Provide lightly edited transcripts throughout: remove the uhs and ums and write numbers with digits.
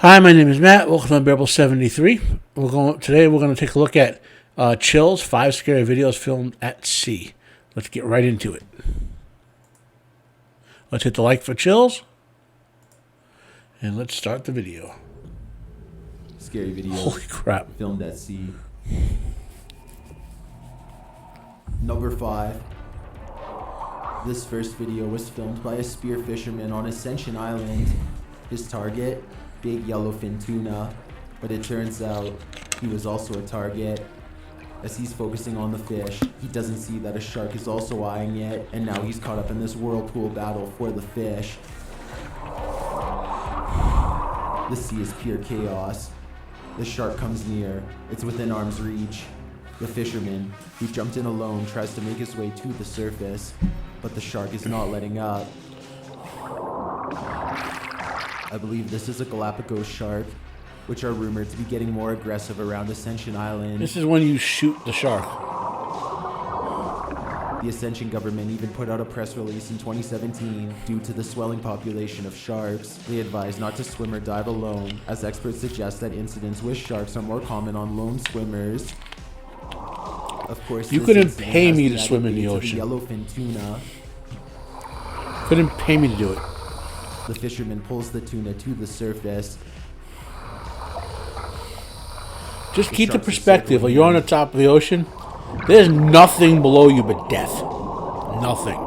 Hi, my name is Matt. Welcome to Unbearable 73. Today we're going to take a look at Chills, 5 scary videos filmed at sea. Let's get right into it. Let's hit the like for Chills. And let's start the video. Scary video. Holy crap. Filmed at sea. Number 5. This first video was filmed by a spear fisherman on Ascension Island. His target, big yellowfin tuna, but it turns out he was also a target. As he's focusing on the fish, he doesn't see that a shark is also eyeing it, and now he's caught up in this whirlpool battle for the fish. The sea is pure chaos. The shark comes near. It's within arm's reach. The fisherman, who jumped in alone, tries to make his way to the surface, but the shark is not letting up. I believe this is a Galapagos shark, which are rumored to be getting more aggressive around Ascension Island. This is when you shoot the shark. The Ascension government even put out a press release in 2017. Due to the swelling population of sharks, they advise not to swim or dive alone, as experts suggest that incidents with sharks are more common on lone swimmers. Of course, you couldn't pay me to swim in the ocean. Yellowfin tuna. Couldn't pay me to do it. The fisherman pulls the tuna to the surface. Just keep the perspective. When you're on the top of the ocean, there's nothing below you but death. Nothing.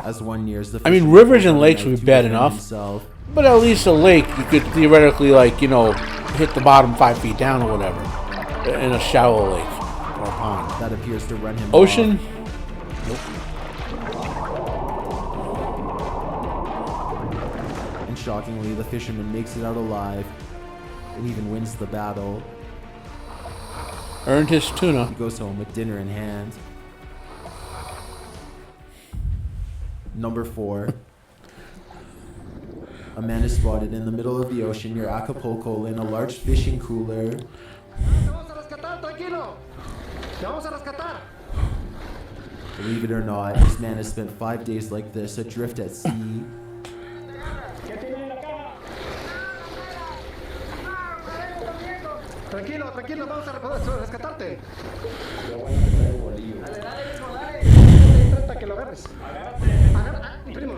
As one nears the rivers and lakes would be bad enough, but at least a lake, you could theoretically, hit the bottom 5 feet down or whatever, in a shallow lake or a pond. That appears to run him ocean? Off. Nope. And shockingly, the fisherman makes it out alive and even wins the battle. Earned his tuna. He goes home with dinner in hand. Number 4. A man is spotted in the middle of the ocean near Acapulco in a large fishing cooler. Believe it or not, this man has spent 5 days like this, adrift at sea. Tranquilo, vamos a rescatarte. Trata que lo agarres. Primo.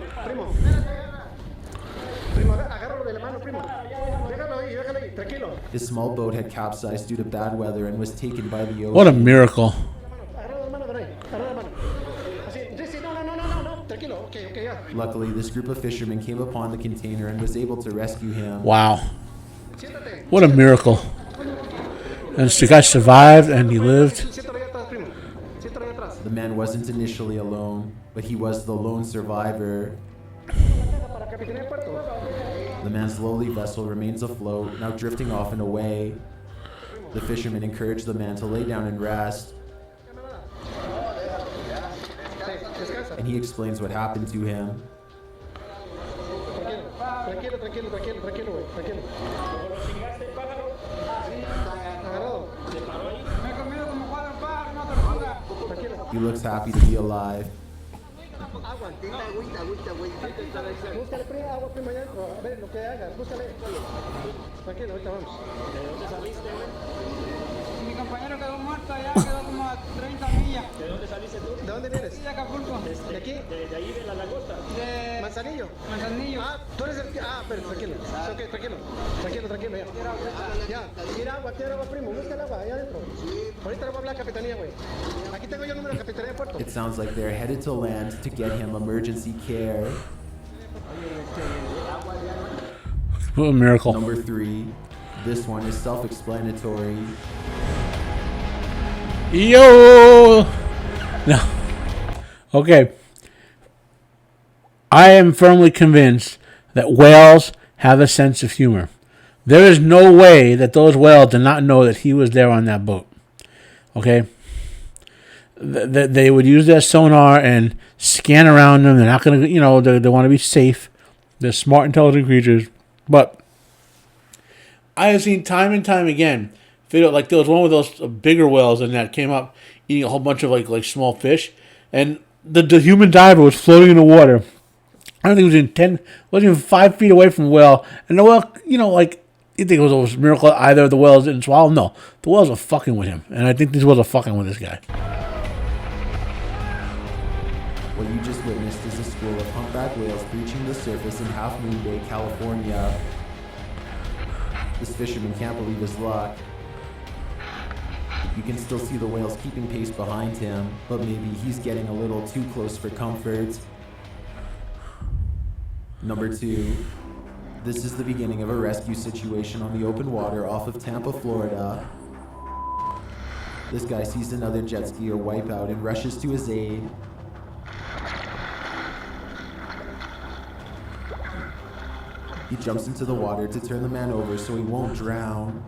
Primo, agárralo de la mano, primo. Déjalo ahí, tranquilo. His small boat had capsized due to bad weather and was taken by the ocean. What a miracle. Luckily, this group of fishermen came upon the container and was able to rescue him. Wow. What a miracle. And the guy survived and he lived. The man wasn't initially alone, but he was the lone survivor. The man's lowly vessel remains afloat, now drifting off and away. The fisherman encouraged the man to lay down and rest. And he explains what happened to him. He looks happy to be alive. Mi compañero quedó muerto allá, quedó como a 30 millas. ¿De dónde saliste tú? ¿De dónde vienes? De Acapulco. ¿De aquí? ¿De ahí de la langosta? De Manzanillo. Manzanillo. Ah, tú eres el que... pero tranquilo. Ok, tranquilo, ya. Tira agua, primo. Busca el agua, allá adentro. Ahorita le voy a hablar a Capitanía, güey. Aquí tengo yo el número de Capitanía de Puerto. It sounds like they're headed to land to get him emergency care. What a miracle. Number 3. This one is self-explanatory. Yo! No. Okay. I am firmly convinced that whales have a sense of humor. There is no way that those whales did not know that he was there on that boat. Okay? They would use their sonar and scan around them. They're not going to, they want to be safe. They're smart, intelligent creatures. But I have seen time and time again video, like there was one with those bigger whales and that came up eating a whole bunch of like small fish, and the human diver was floating in the water I don't think it was wasn't even 5 feet away from the whale. And the whale, you know, like, you think it was a miracle either the whales didn't swallow? No. The whales are fucking with him. And I think these whales are fucking with this guy. What you just witnessed is a school of humpback whales breaching the surface in Half Moon Bay, California. This fisherman can't believe his luck. You can still see the whales keeping pace behind him, but maybe he's getting a little too close for comfort. Number 2. This is the beginning of a rescue situation on the open water off of Tampa, Florida. This guy sees another jet skier wipe out and rushes to his aid. He jumps into the water to turn the man over so he won't drown.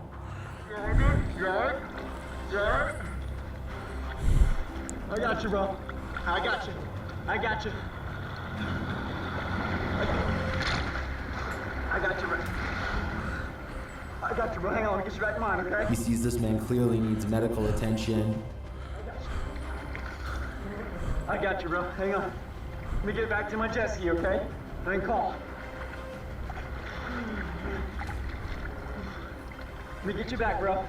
I got you, bro. I got you. I got you. I got you, bro. I got you, bro. Hang on, let me get you back in mine, okay? He sees this man clearly needs medical attention. I got you, bro. Hang on. Let me get back to my jet ski, okay? Then call. Let me get you back, bro.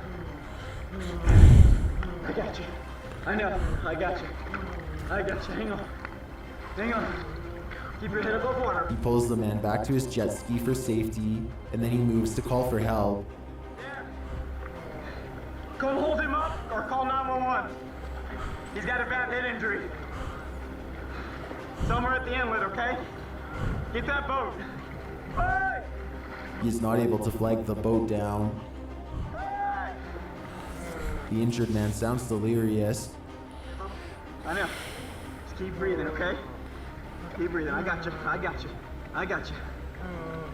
I got you. I know. I got you. I got you. Hang on. Hang on. Keep your head above water. He pulls the man back to his jet ski for safety, and then he moves to call for help. Come hold him up or call 911. He's got a bad head injury. Somewhere at the inlet, okay? Get that boat. Hey! He is not able to flag the boat down. Hey! The injured man sounds delirious. I know. Just keep breathing, okay? Keep breathing. I got you. I got you. I got you.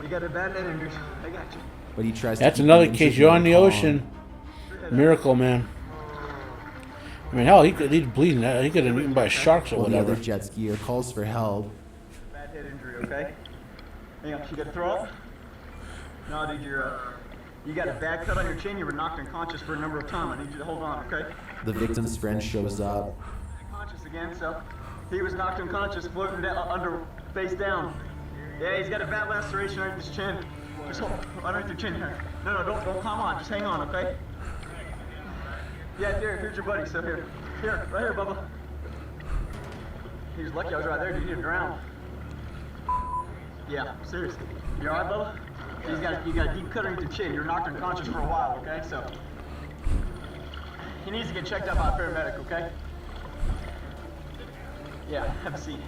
You got a bad head injury. I got you. But he tries That's to keep another the case. injured You're man on the calm. ocean. Miracle, man. I mean, hell, he's bleeding. He could have been eaten by sharks or While the whatever. other jet skier calls for help. Bad head injury, okay? Hang on. You got to throw up? No, dude, you got a bad cut on your chin. You were knocked unconscious for a number of times. I need you to hold on, okay? The victim's friend shows up. Unconscious again, so he was knocked unconscious, floating down, under, face down. Yeah, he's got a bad laceration underneath his chin. Just hold underneath your chin here. No, don't come on. Just hang on, okay? Yeah, here's your buddy. So here, right here, Bubba. He was lucky I was right there. You didn't drown. Yeah, seriously. You all right, Bubba? You got a deep cut underneath your chin. You're knocked unconscious for a while, okay? So he needs to get checked out by a paramedic, okay? Yeah, have a seat.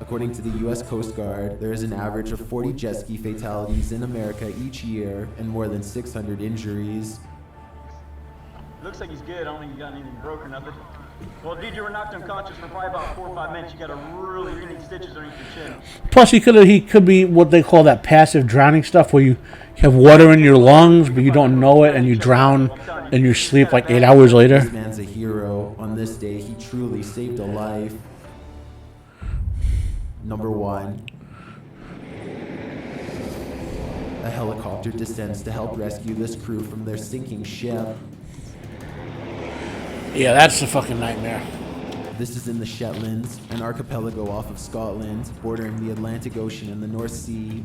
According to the U.S. Coast Guard, there is an average of 40 jet ski fatalities in America each year and more than 600 injuries. Looks like he's good. I don't think you got anything broke or nothing. Well, dude, you were knocked unconscious for probably about 4 or 5 minutes. You got you need stitches underneath your chin. Plus, he could be what they call that passive drowning stuff, where you have water in your lungs, but you don't know it, and you drown, and you sleep like 8 hours later. This man's a hero. On this day, he truly saved a life. Number 1. A helicopter descends to help rescue this crew from their sinking ship. Yeah, that's a fucking nightmare. This is in the Shetlands, an archipelago off of Scotland, bordering the Atlantic Ocean and the North Sea.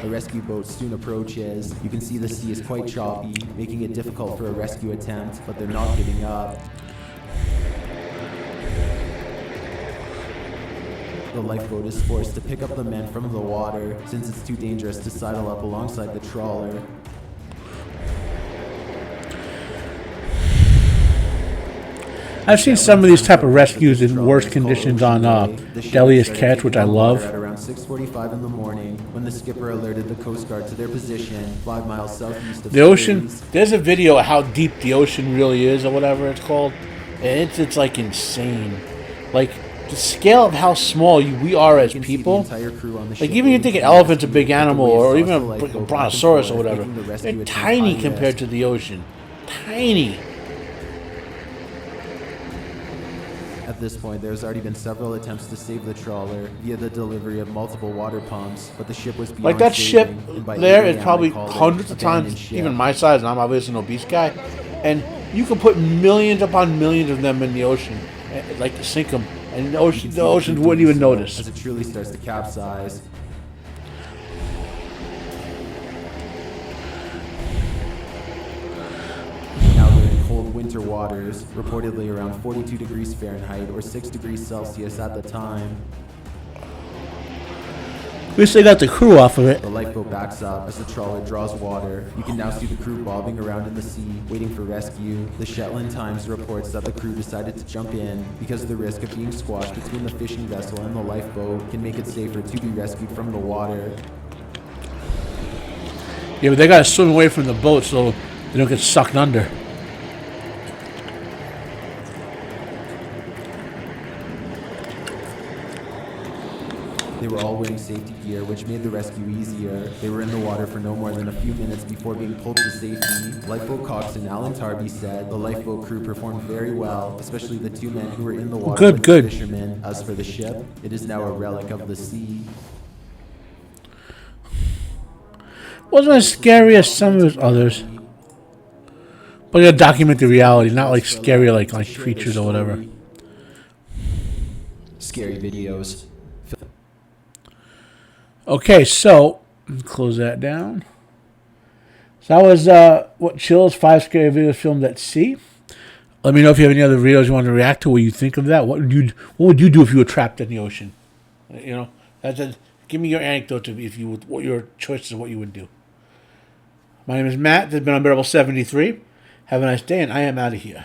A rescue boat soon approaches. You can see the sea is quite choppy, making it difficult for a rescue attempt, but they're not giving up. The lifeboat is forced to pick up the men from the water, since it's too dangerous to sidle up alongside the trawler. I've seen some of these type of rescues in worse conditions on Deadliest Catch, which I love. At around 6:45 in the morning, when the skipper alerted the Coast Guard to their position 5 miles southeast of The ocean, Springs. there's a video of how deep the ocean really is, or whatever it's called. And it's like insane. Like, the scale of how small we are as You can see the people. entire crew on the Like, ship even you waiting think for an the elephant's a rescue. big animal, The waves or even toss a the lifeboat back and brontosaurus or forth, whatever. making the rescue They're attempt tiny high compared risk. to the ocean. Tiny. At this point, there's already been several attempts to save the trawler via the delivery of multiple water pumps, but the ship was beyond Like, that ship saving, and by there 8 is a.m. probably they called it hundreds of abandoned times ship. even my size, and I'm obviously an obese guy. And you can put millions upon millions of them in the ocean, like to sink them. And the You ocean, can see the oceans crew wouldn't doing even so notice. as it truly starts to capsize. Now they're in cold winter waters, reportedly around 42 degrees Fahrenheit or 6 degrees Celsius at the time. At least they got the crew off of it. The lifeboat backs up as the trawler draws water. You can now see the crew bobbing around in the sea, waiting for rescue. The Shetland Times reports that the crew decided to jump in because the risk of being squashed between the fishing vessel and the lifeboat can make it safer to be rescued from the water. Yeah, but they gotta swim away from the boat so they don't get sucked under. They were all wearing safety gear, which made the rescue easier. They were in the water for no more than a few minutes before being pulled to safety. Lifeboat coxswain Alan Tarby said the lifeboat crew performed very well, especially the two men who were in the water with the fishermen. As for the ship, it is now a relic of the sea. Wasn't as scary as some of his others. But you gotta document the reality, not like scary like creatures or whatever. Scary videos. Okay, so close that down. So that was what Chill's 5 scary videos filmed at sea. Let me know if you have any other videos you want to react to. What you think of that? What would you do if you were trapped in the ocean? You know, give me your anecdote of if you would, what your choices of what you would do. My name is Matt. This has been Unbearable 73. Have a nice day, and I am out of here.